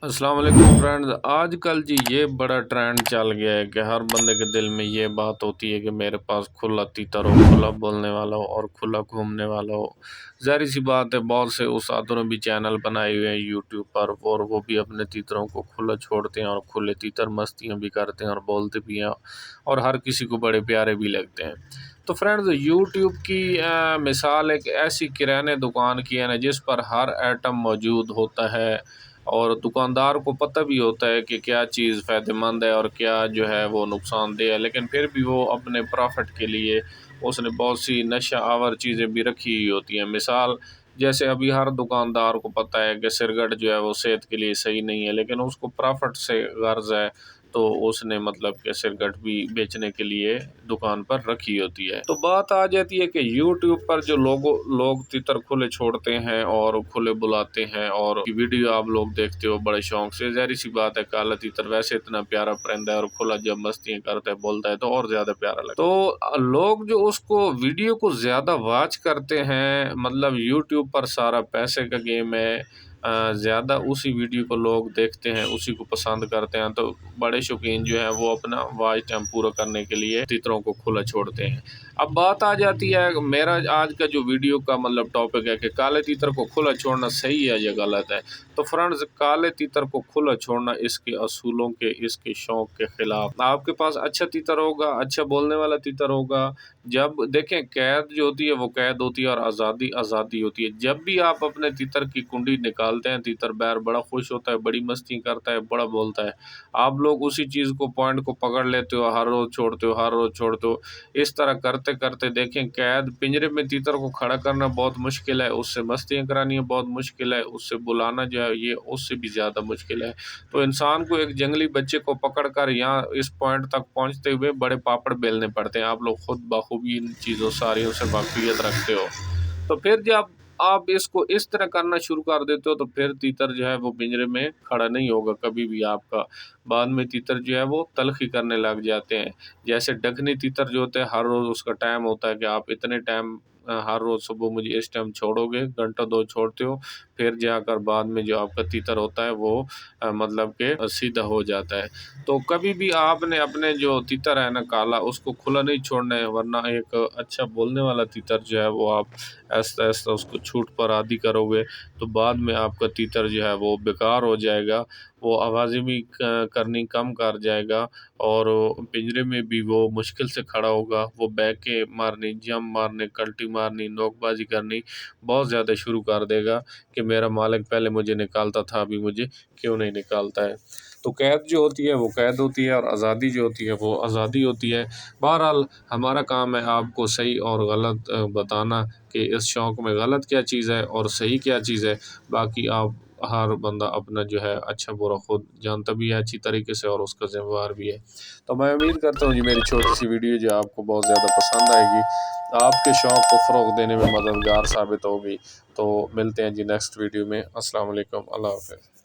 السلام علیکم فرینڈز، آج کل جی یہ بڑا ٹرینڈ چل گیا ہے کہ ہر بندے کے دل میں یہ بات ہوتی ہے کہ میرے پاس کھلا تیتر ہو، کھلا بولنے والا ہو اور کھلا گھومنے والا ہو۔ ظاہر سی بات ہے، بہت سے استادوں نے بھی چینل بنائے ہوئے ہیں یوٹیوب پر، اور وہ بھی اپنے تیتروں کو کھلا چھوڑتے ہیں اور کھلے تیتر مستیاں بھی کرتے ہیں اور بولتے بھی ہیں، اور ہر کسی کو بڑے پیارے بھی لگتے ہیں۔ تو فرینڈز، یوٹیوب کی مثال ایک ایسی کرانے دکان کی ہے نا جس پر ہر ایٹم موجود ہوتا ہے، اور دکاندار کو پتہ بھی ہوتا ہے کہ کیا چیز فائدہ مند ہے اور کیا جو ہے وہ نقصان دہ ہے، لیکن پھر بھی وہ اپنے پرافٹ کے لیے اس نے بہت سی نشہ آور چیزیں بھی رکھی ہوئی ہوتی ہیں۔ مثال جیسے ابھی ہر دکاندار کو پتہ ہے کہ سرگٹ جو ہے وہ صحت کے لیے صحیح نہیں ہے، لیکن اس کو پرافٹ سے غرض ہے، تو اس نے مطلب کہ سرگٹ بھی بیچنے کے لیے دکان پر رکھی ہوتی ہے۔ تو بات آ جاتی ہے کہ یوٹیوب پر جو لوگ تیتر کھلے چھوڑتے ہیں اور کھلے بلاتے ہیں، اور ویڈیو آپ لوگ دیکھتے ہو بڑے شوق سے۔ ظاہر سی بات ہے، کالا تیتر ویسے اتنا پیارا پرندہ ہے، اور کھلا جب مستیاں کرتا ہے بولتا ہے تو اور زیادہ پیارا لگتا ہے۔ تو لوگ جو اس کو ویڈیو کو زیادہ واچ کرتے ہیں، مطلب یوٹیوب پر سارا پیسے کا گیم ہے، زیادہ اسی ویڈیو کو لوگ دیکھتے ہیں، اسی کو پسند کرتے ہیں، تو بڑے شوقین جو ہیں وہ اپنا واچ ٹائم پورا کرنے کے لیے تیتروں کو کھلا چھوڑتے ہیں۔ اب بات آ جاتی ہے، میرا آج کا جو ویڈیو کا مطلب ٹاپک ہے کہ کالے تیتر کو کھلا چھوڑنا صحیح ہے یا غلط ہے۔ تو فرینڈز، کالے تیتر کو کھلا چھوڑنا اس کے اصولوں کے، اس کے شوق کے خلاف۔ آپ کے پاس اچھا تیتر ہوگا، اچھا بولنے والا تیتر ہوگا، جب دیکھیں قید جو ہوتی ہے وہ قید ہوتی ہے اور آزادی آزادی ہوتی ہے۔ جب بھی آپ اپنے تیتر کی کنڈی نکالتے ہیں، تیتر باہر بڑا خوش ہوتا ہے، بڑی مستی کرتا ہے، بڑا بولتا ہے، آپ لوگ اسی چیز کو پوائنٹ کو پکڑ لیتے ہو، ہر روز چھوڑتے ہو، ہر روز چھوڑتے ہو۔ اس طرح کرتے کرتے دیکھیں، قید پنجرے میں تیتر کو کھڑا کرنا بہت مشکل ہے، اس سے مستیاں کرانی بہت مشکل ہے، اس سے بلانا جو ہے یہ اس سے بھی زیادہ مشکل ہے۔ تو انسان کو ایک جنگلی بچے کو پکڑ کر یہاں اس پوائنٹ تک پہنچتے ہوئے بڑے پاپڑ بیلنے پڑتے ہیں۔ آپ لوگ خود بخوبی ان چیزوں ساریوں سے واقفیت رکھتے ہو۔ تو پھر جب آپ اس کو اس طرح کرنا شروع کر دیتے ہو تو پھر تیتر جو ہے وہ پنجرے میں کھڑا نہیں ہوگا کبھی بھی آپ کا۔ بعد میں تیتر جو ہے وہ تلخی کرنے لگ جاتے ہیں۔ جیسے ڈکھنی تیتر جو ہوتے ہیں، ہر روز اس کا ٹائم ہوتا ہے کہ آپ اتنے ٹائم ہر روز صبح مجھے اس ٹائم چھوڑو گے، گھنٹہ دو چھوڑتے ہو، پھر جا کر بعد میں جو آپ کا تیتر ہوتا ہے وہ مطلب کہ سیدھا ہو جاتا ہے۔ تو کبھی بھی آپ نے اپنے جو تیتر ہے نا کالا، اس کو کھلا نہیں چھوڑنا ہے، ورنہ ایک اچھا بولنے والا تیتر جو ہے وہ آپ ایسا ایسا اس کو چھوٹ پر عادی کرو گے تو بعد میں آپ کا تیتر جو ہے وہ بیکار ہو جائے گا، وہ آوازیں بھی کرنی کم کر جائے گا، اور پنجرے میں بھی وہ مشکل سے کھڑا ہوگا۔ وہ بیکیں مارنی، جم مارنے، کلٹی مارنی، نوک بازی کرنی بہت زیادہ شروع کر دے گا کہ میرا مالک پہلے مجھے نکالتا تھا، ابھی مجھے کیوں نہیں نکالتا ہے۔ تو قید جو ہوتی ہے وہ قید ہوتی ہے، اور آزادی جو ہوتی ہے وہ آزادی ہوتی ہے۔ بہرحال ہمارا کام ہے آپ کو صحیح اور غلط بتانا کہ اس شوق میں غلط کیا چیز ہے اور صحیح کیا چیز ہے۔ باقی آپ ہر بندہ اپنا جو ہے اچھا برا خود جانتا بھی ہے اچھی طریقے سے، اور اس کا ذمہ وار بھی ہے۔ تو میں امید کرتا ہوں میری چھوٹی سی ویڈیو جو آپ کو بہت زیادہ پسند آئے گی، آپ کے شوق کو فروغ دینے میں مددگار ثابت ہوگی۔ تو ملتے ہیں جی نیکسٹ ویڈیو میں۔ السلام علیکم، اللہ حافظ۔